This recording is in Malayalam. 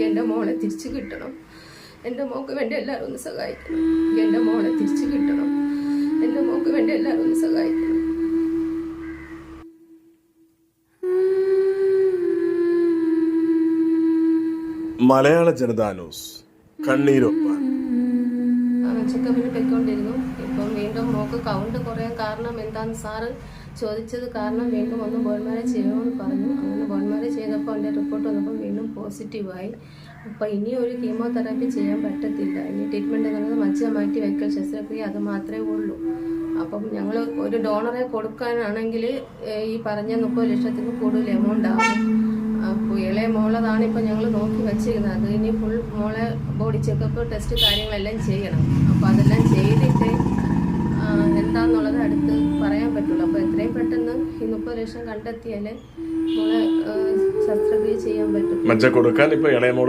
എൻ്റെ മോളെ തിരിച്ചു കിട്ടണം. എൻ്റെ മോൾക്ക് വേണ്ടി എല്ലാവരും ഒന്ന് സഹായിക്കണം. എൻ്റെ മോളെ തിരിച്ചു കിട്ടണം. എൻ്റെ മോൾക്ക് വേണ്ടി എല്ലാവരും ഒന്ന് സഹായിക്കണം. മലയാള ജനതാ ന്യൂസ് കണ്ണീരൊപ്പാൻ ചെക്കപ്പിന് പൊയ്ക്കൊണ്ടിരുന്നു. ഇപ്പം വീണ്ടും മോക്ക് കൗണ്ട് കുറയാൻ കാരണം എന്താന്ന് സാറ് ചോദിച്ചത് കാരണം വീണ്ടും ഒന്ന് ബോൺമാരെ ചെയ്യണമെന്ന് പറഞ്ഞു. അങ്ങനെ ബോൺമാരെ ചെയ്തപ്പോൾ എൻ്റെ റിപ്പോർട്ട് വന്നപ്പോൾ വീണ്ടും പോസിറ്റീവായി. അപ്പോൾ ഇനി ഒരു കീമോതെറാപ്പി ചെയ്യാൻ പറ്റത്തില്ല. ഇനി ട്രീറ്റ്മെൻറ്റ് എന്നുള്ളത് മജ്ജ മാറ്റി വയ്ക്കൽ ശസ്ത്രക്രിയ അത് മാത്രമേ ഉള്ളൂ. അപ്പം ഞങ്ങൾ ഒരു ഡോണറെ കൊടുക്കാനാണെങ്കിൽ ഈ പറഞ്ഞ 30 ലക്ഷത്തിന് കൂടുതൽ എമൗണ്ട് ആകും. അപ്പോൾ ഇളയ മോളതാണ് ഇപ്പോൾ ഞങ്ങൾ നോക്കി വെച്ചിരുന്നത്. അത് ഇനി ഫുൾ മോളെ ബോഡി ചെക്കപ്പ് ടെസ്റ്റ് കാര്യങ്ങളെല്ലാം ചെയ്യണം. അപ്പോൾ അതെല്ലാം ചെയ്തിട്ട് എന്താണെന്നുള്ളത് അടുത്ത് പറയാൻ പറ്റുള്ളൂ. അപ്പോൾ എത്രയും പെട്ടെന്ന് ഈ 30 ലക്ഷം കണ്ടെത്തിയാലേ മോളെ ശസ്ത്രക്രിയ ചെയ്യാൻ പറ്റും. മജ്ജ കൊടുക്കാൻ ഇപ്പോൾ ഇളയ മോൾ